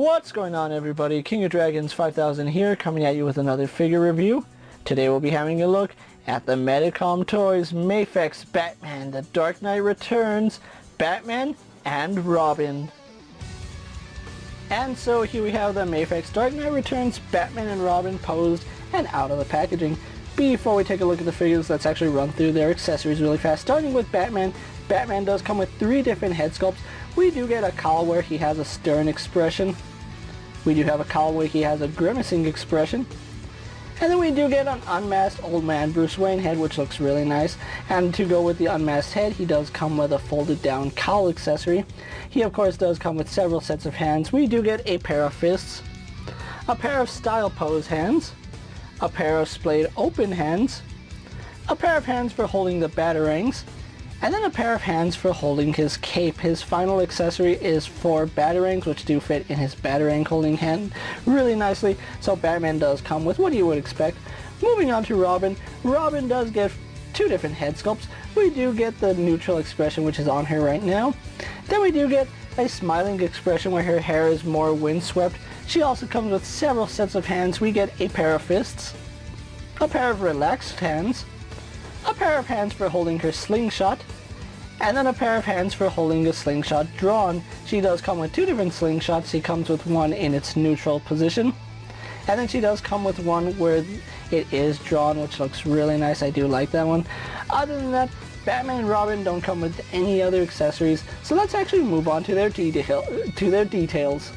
What's going on, everybody? King of Dragons 5000 here, coming at you with another figure review. Today we'll be having a look at the Medicom Toys Mafex Batman The Dark Knight Returns Batman and Robin. And so here we have the Mafex Dark Knight Returns Batman and Robin posed and out of the packaging. Before we take a look at the figures, let's actually run through their accessories really fast. Starting with Batman. Batman does come with 3 different head sculpts. We do get a cowl where he has a stern expression. We do have a cowl where he has a grimacing expression. And then we do get an unmasked old man Bruce Wayne head, which looks really nice. And to go with the unmasked head, he does come with a folded down cowl accessory. He of course does come with several sets of hands. We do get a pair of fists, a pair of style pose hands, a pair of splayed open hands, a pair of hands for holding the batarangs, and then a pair of hands for holding his cape. His final accessory is 4 batarangs, which do fit in his batarang holding hand really nicely. So Batman does come with what you would expect. Moving on to Robin. Robin does get 2 different head sculpts. We do get the neutral expression, which is on her right now. Then we do get a smiling expression where her hair is more windswept. She also comes with several sets of hands. We get a pair of fists, a pair of relaxed hands, a pair of hands for holding her slingshot, and then a pair of hands for holding a slingshot drawn. She does come with 2 different slingshots. She comes with one in its neutral position, and then she does come with one where it is drawn, which looks really nice. I do like that one. Other than that, Batman and Robin don't come with any other accessories, so let's actually move on to their details.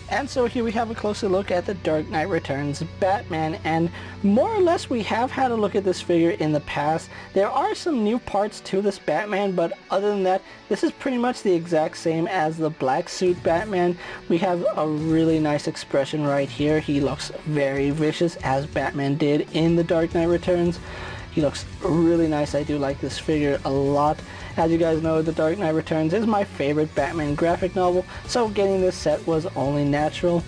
And so here we have a closer look at the Dark Knight Returns Batman, and more or less we have had a look at this figure in the past. There are some new parts to this Batman, but other than that, this is pretty much the exact same as the black suit Batman. We have a really nice expression right here. He looks very vicious, as Batman did in the Dark Knight Returns. He looks really nice. I do like this figure a lot. As you guys know, The Dark Knight Returns is my favorite Batman graphic novel, so getting this set was only natural.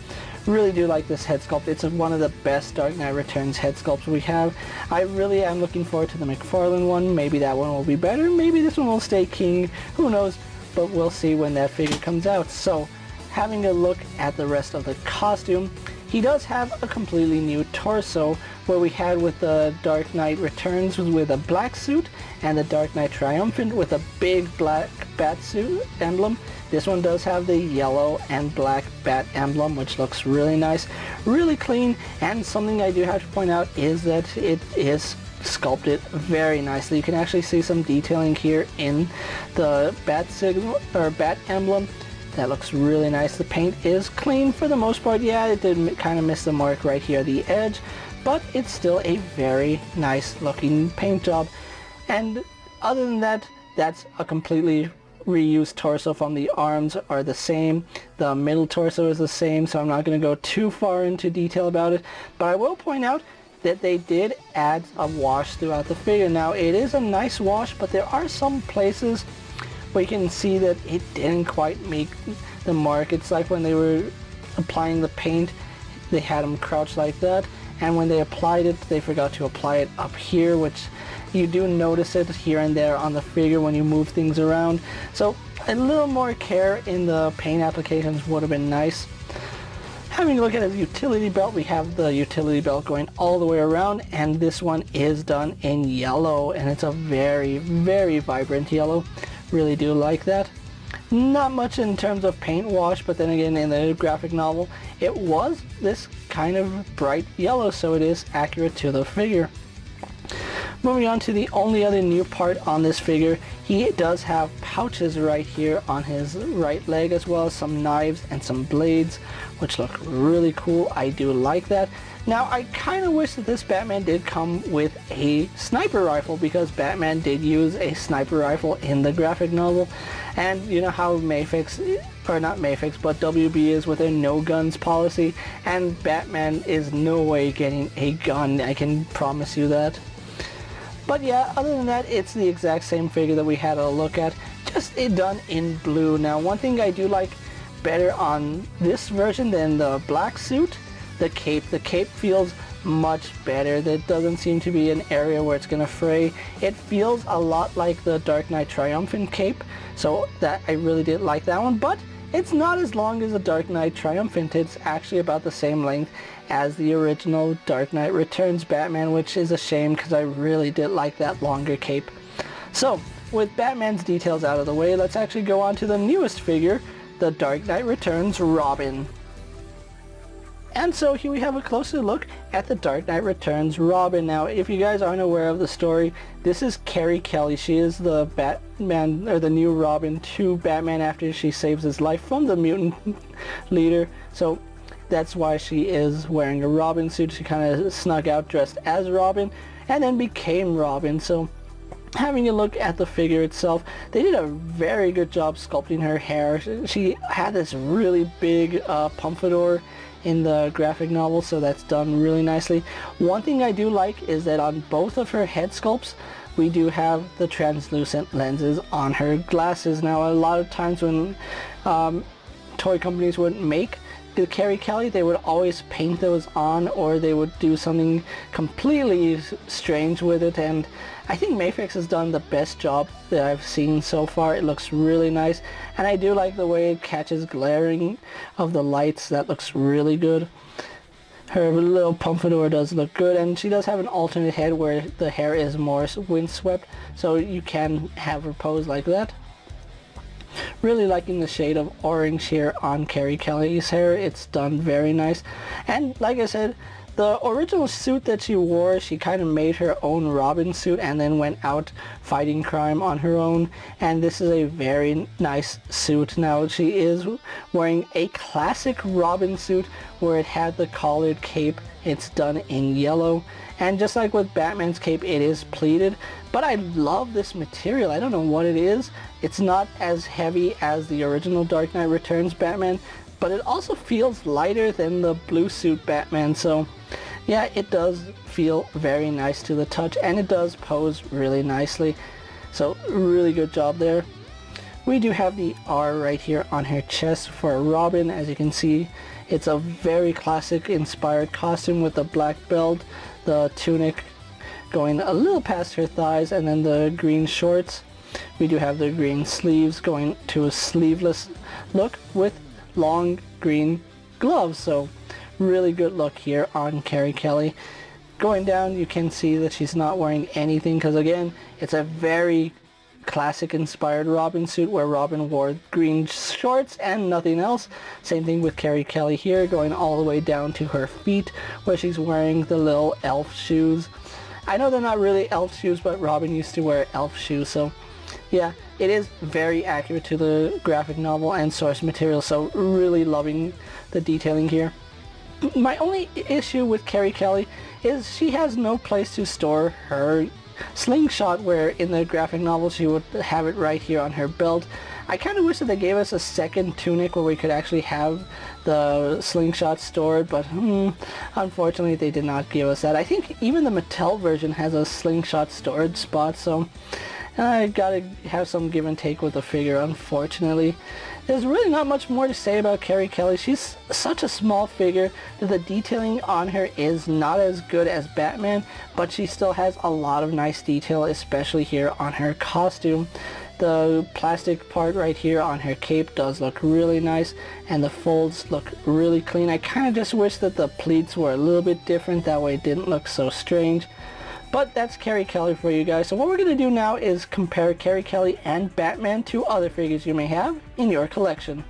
Really do like this head sculpt. It's one of the best Dark Knight Returns head sculpts we have. I really am looking forward to the McFarlane one. Maybe that one will be better. Maybe this one will stay king. Who knows? But we'll see when that figure comes out. So, having a look at the rest of the costume, he does have a completely new torso, where we had with the Dark Knight Returns with a black suit, and the Dark Knight Triumphant with a big black bat suit emblem. This one does have the yellow and black bat emblem, which looks really nice, really clean, and something I do have to point out is that it is sculpted very nicely. You can actually see some detailing here in the bat signal or bat emblem. That looks really nice. The paint is clean for the most part. Yeah, it did kind of miss the mark right here at the edge, but it's still a very nice looking paint job. And other than that, that's a completely reused torso. From the arms are the same. The middle torso is the same, so I'm not going to go too far into detail about it. But I will point out that they did add a wash throughout the figure. Now, it is a nice wash, but there are some places where you can see that it didn't quite make the mark. It's like when they were applying the paint, they had them crouched like that, and when they applied it, they forgot to apply it up here, which you do notice it here and there on the figure when you move things around. So a little more care in the paint applications would have been nice. Having a look at his utility belt, we have the utility belt going all the way around, and this one is done in yellow, and it's a very, very vibrant yellow. Really do like that. Not much in terms of paint wash, but then again, in the graphic novel it was this kind of bright yellow, so it is accurate to the figure. Moving on to the only other new part on this figure, he does have pouches right here on his right leg, as well as some knives and some blades, which look really cool. I do like that. Now, I kind of wish that this Batman did come with a sniper rifle, because Batman did use a sniper rifle in the graphic novel. And you know how Mafex, or not Mafex, but WB is with their no guns policy, and Batman is no way getting a gun, I can promise you that. But yeah, other than that, it's the exact same figure that we had a look at, just it done in blue. Now, one thing I do like better on this version than the black suit, the cape. The cape feels much better. There doesn't seem to be an area where it's gonna fray. It feels a lot like the Dark Knight Triumphant cape, so that I really did like that one, but It's not as long as the Dark Knight Triumphant. It's actually about the same length as the original Dark Knight Returns Batman, which is a shame because I really did like that longer cape. So, with Batman's details out of the way, let's actually go on to the newest figure, the Dark Knight Returns Robin. And so here we have a closer look at the Dark Knight Returns Robin. Now, if you guys aren't aware of the story, this is Carrie Kelly. She is the Batman, or the new Robin to Batman after she saves his life from the mutant leader. So that's why she is wearing a Robin suit. She kind of snuck out dressed as Robin and then became Robin. So having a look at the figure itself, they did a very good job sculpting her hair. She had this really big pompadour in the graphic novel, so that's done really nicely. One thing I do like is that on both of her head sculpts, we do have the translucent lenses on her glasses. Now, a lot of times when toy companies wouldn't make the Carrie Kelly, they would always paint those on, or they would do something completely strange with it, and I think Mafex has done the best job that I've seen so far. It looks really nice, and I do like the way it catches glaring of the lights. That looks really good. Her little pompadour does look good, and she does have an alternate head where the hair is more windswept, so you can have her pose like that. Really liking the shade of orange here on Carrie Kelly's hair. It's done very nice. And like I said, the original suit that she wore, she kind of made her own Robin suit and then went out fighting crime on her own. And this is a very nice suit. Now, she is wearing a classic Robin suit where it had the collared cape. It's done in yellow. And just like with Batman's cape, it is pleated. But I love this material. I don't know what it is. It's not as heavy as the original Dark Knight Returns Batman, but it also feels lighter than the blue suit Batman. So yeah, it does feel very nice to the touch, and it does pose really nicely. So really good job there. We do have the R right here on her chest for Robin. As you can see, it's a very classic inspired costume with the black belt, the tunic going a little past her thighs, and then the green shorts. We do have the green sleeves going to a sleeveless look with long green gloves. So really good look here on Carrie Kelly. Going down, you can see that she's not wearing anything because, again, it's a very classic inspired Robin suit where Robin wore green shorts and nothing else. Same thing with Carrie Kelly here, going all the way down to her feet where she's wearing the little elf shoes. I know they're not really elf shoes, but Robin used to wear elf shoes, so yeah, it is very accurate to the graphic novel and source material, so really loving the detailing here. My only issue with Carrie Kelly is she has no place to store her slingshot, where in the graphic novel she would have it right here on her belt. I kind of wish that they gave us a second tunic where we could actually have the slingshot stored, but unfortunately they did not give us that. I think even the Mattel version has a slingshot storage spot, so I gotta have some give and take with the figure, unfortunately. There's really not much more to say about Carrie Kelly. She's such a small figure that the detailing on her is not as good as Batman, but she still has a lot of nice detail, especially here on her costume. The plastic part right here on her cape does look really nice, and the folds look really clean. I kind of just wish that the pleats were a little bit different, that way it didn't look so strange. But that's Carrie Kelly for you guys. So what we're going to do now is compare Carrie Kelly and Batman to other figures you may have in your collection.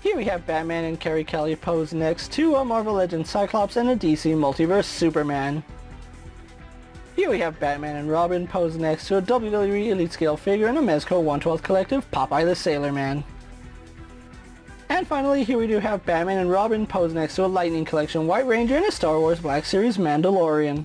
Here we have Batman and Carrie Kelly posed next to a Marvel Legends Cyclops and a DC Multiverse Superman. Here we have Batman and Robin posed next to a WWE Elite Scale figure and a Mezco 1/12 Collective Popeye the Sailor Man. And finally, here we do have Batman and Robin posed next to a Lightning Collection White Ranger and a Star Wars Black Series Mandalorian.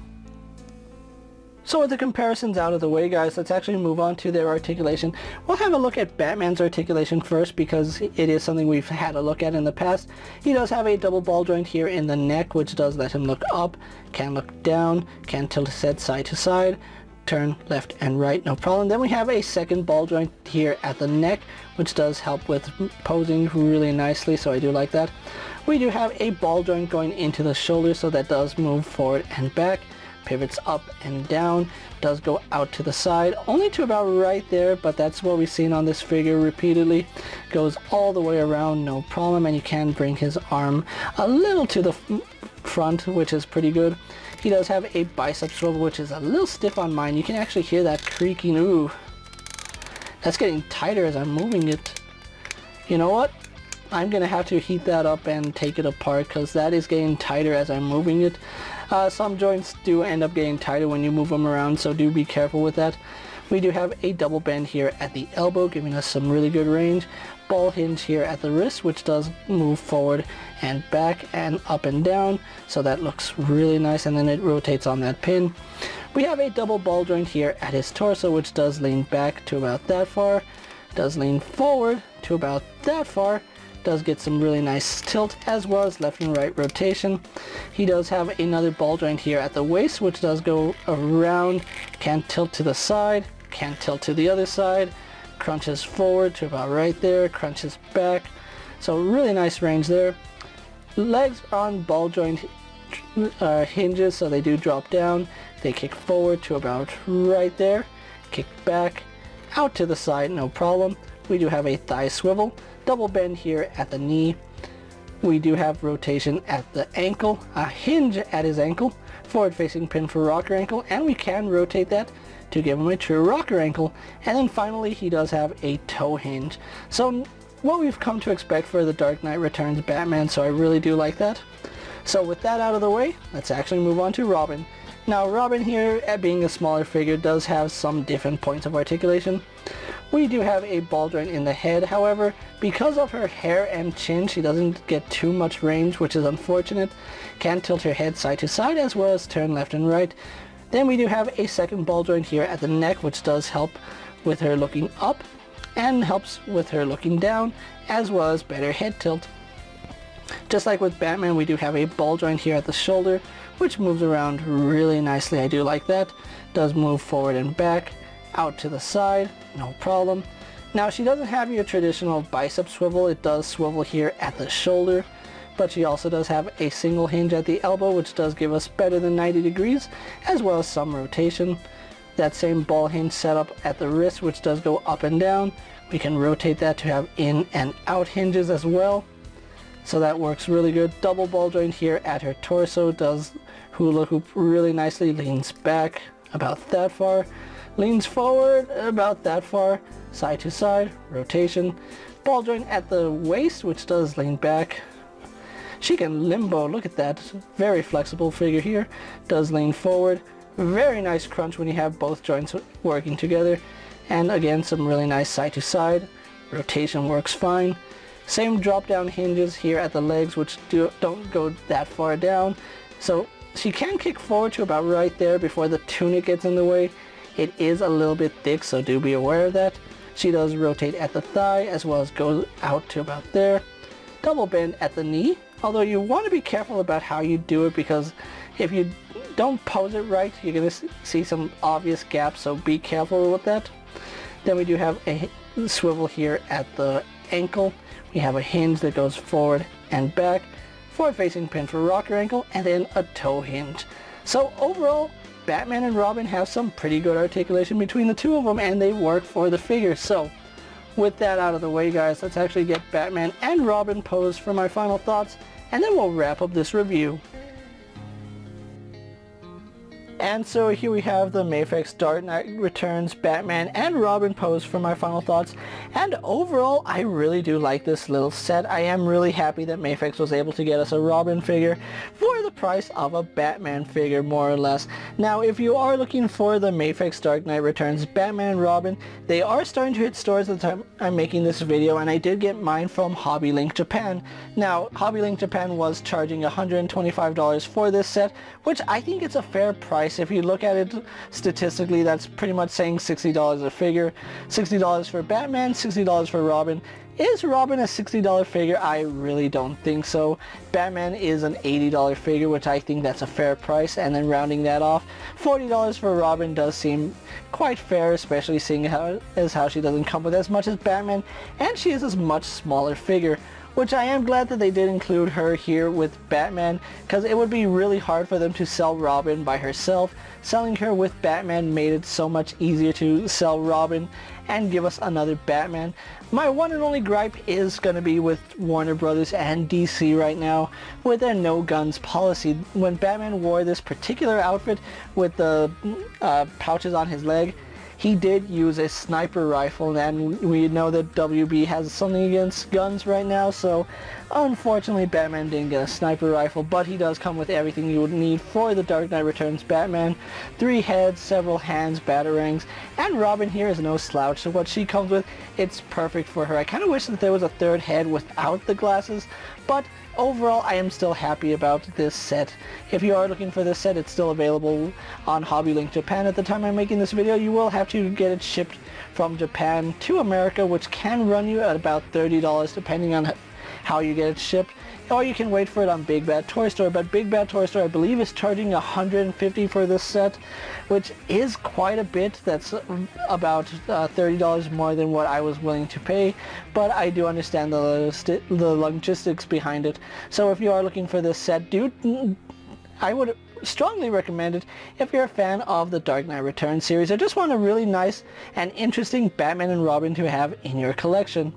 So with the comparisons out of the way, guys, let's actually move on to their articulation. We'll have a look at Batman's articulation first because it is something we've had a look at in the past. He does have a double ball joint here in the neck, which does let him look up, can look down, can tilt his head side to side, turn left and right, no problem. Then we have a second ball joint here at the neck, which does help with posing really nicely, so I do like that. We do have a ball joint going into the shoulder, so that does move forward and back. pivots up and down, does go out to the side, only to about right there, but that's what we've seen on this figure repeatedly. Goes all the way around, no problem, and you can bring his arm a little to the front, which is pretty good. He does have a bicep swivel, which is a little stiff on mine. You can actually hear that creaking. Ooh, that's getting tighter as I'm moving it. You know what? I'm gonna have to heat that up and take it apart, because that is getting tighter as I'm moving it. Some joints do end up getting tighter when you move them around, so do be careful with that. We do have a double bend here at the elbow, giving us some really good range. Ball hinge here at the wrist, which does move forward and back and up and down, so that looks really nice, and then it rotates on that pin. We have a double ball joint here at his torso, which does lean back to about that far, does lean forward to about that far, does get some really nice tilt as well as left and right rotation. He does have another ball joint here at the waist, which does go around, can tilt to the side, can tilt to the other side, crunches forward to about right there, crunches back, so really nice range there. Legs on ball joint hinges, so they do drop down, they kick forward to about right there, kick back, out to the side, no problem. We do have a thigh swivel, double bend here at the knee. We do have rotation at the ankle, a hinge at his ankle, forward facing pin for rocker ankle, and we can rotate that to give him a true rocker ankle. And then finally he does have a toe hinge. So what we've come to expect for the Dark Knight Returns Batman, so I really do like that. So with that out of the way, let's actually move on to Robin. Now Robin here, at being a smaller figure, does have some different points of articulation. We do have a ball joint in the head, however, because of her hair and chin, she doesn't get too much range, which is unfortunate. Can tilt her head side to side as well as turn left and right. Then we do have a second ball joint here at the neck, which does help with her looking up and helps with her looking down, as well as better head tilt. Just like with Batman, we do have a ball joint here at the shoulder, which moves around really nicely. I do like that. Does move forward and back, out to the side, no problem. Now she doesn't have your traditional bicep swivel. It does swivel here at the shoulder, but she also does have a single hinge at the elbow, which does give us better than 90 degrees, as well as some rotation. That same ball hinge setup at the wrist, which does go up and down. We can rotate that to have in and out hinges as well, so that works really good. Double ball joint here at her torso, does hula hoop really nicely, leans back about that far, leans forward about that far, side to side, rotation. Ball joint at the waist, which does lean back. She can limbo, look at that, very flexible figure here, does lean forward. Very nice crunch when you have both joints working together. And again, some really nice side to side, rotation works fine. Same drop down hinges here at the legs, which don't go that far down. So she can kick forward to about right there before the tunic gets in the way. It is a little bit thick, so do be aware of that. She does rotate at the thigh as well as go out to about there. Double bend at the knee, although you want to be careful about how you do it, because if you don't pose it right, you're going to see some obvious gaps, so be careful with that. Then we do have a swivel here at the ankle. We have a hinge that goes forward and back, forward facing pin for rocker ankle, and then a toe hinge. So overall, Batman and Robin have some pretty good articulation between the two of them, and they work for the figure. So with that out of the way, guys, let's actually get Batman and Robin posed for my final thoughts, and then we'll wrap up this review. And so here we have the Mafex Dark Knight Returns Batman and Robin pose for my final thoughts. And overall, I really do like this little set. I am really happy that Mafex was able to get us a Robin figure for the price of a Batman figure, more or less. Now, if you are looking for the Mafex Dark Knight Returns Batman and Robin, they are starting to hit stores at the time I'm making this video, and I did get mine from Hobby Link Japan. Now, Hobby Link Japan was charging $125 for this set, which I think it's a fair price. If you look at it statistically, that's pretty much saying $60 a figure. $60 for Batman, $60 for Robin. Is Robin a $60 figure? I really don't think so. Batman is an $80 figure, which I think that's a fair price, and then rounding that off, $40 for Robin does seem quite fair, especially seeing how she doesn't come with as much as Batman, and she is a much smaller figure. which I am glad that they did include her here with Batman, because it would be really hard for them to sell Robin by herself. Selling her with Batman made it so much easier to sell Robin and give us another Batman. My one and only gripe is going to be with Warner Brothers and DC right now with their no guns policy. When Batman wore this particular outfit with the pouches on his leg, he did use a sniper rifle, and we know that WB has something against guns right now, so unfortunately Batman didn't get a sniper rifle, but he does come with everything you would need for the Dark Knight Returns Batman. 3 heads, several hands, batarangs, and Robin here is no slouch, so what she comes with, it's perfect for her. I kind of wish that there was a 3rd head without the glasses, but overall, I am still happy about this set. If you are looking for this set, it's still available on HobbyLink Japan. At the time I'm making this video, you will have to get it shipped from Japan to America, which can run you at about $30 depending on how you get it shipped. Or you can wait for it on Big Bad Toy Store, but Big Bad Toy Store I believe is charging $150 for this set, which is quite a bit. That's about $30 more than what I was willing to pay, but I do understand the logistics behind it. So if you are looking for this set, I would strongly recommend it if you're a fan of the Dark Knight Returns series or just want a really nice and interesting Batman and Robin to have in your collection.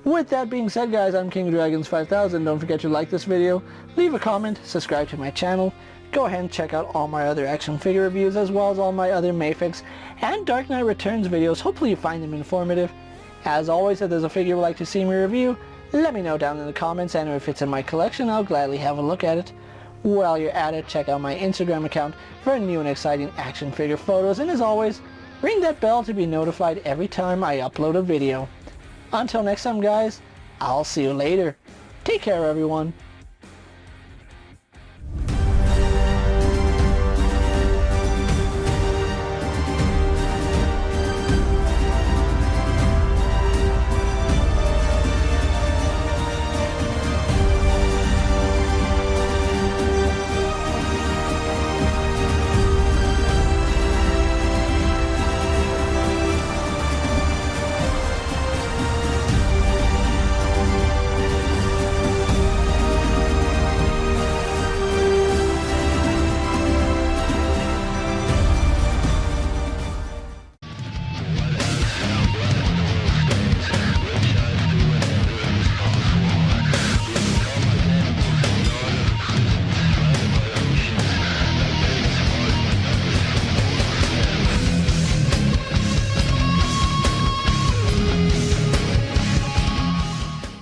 With that being said, guys, I'm KingofDragons 5000. Don't forget to like this video, leave a comment, subscribe to my channel. Go ahead and check out all my other action figure reviews as well as all my other Mafex and Dark Knight Returns videos. Hopefully you find them informative. As always, if there's a figure you'd like to see me review, let me know down in the comments, and if it's in my collection, I'll gladly have a look at it. While you're at it, check out my Instagram account for new and exciting action figure photos, and as always, ring that bell to be notified every time I upload a video. Until next time, guys, I'll see you later. Take care, everyone.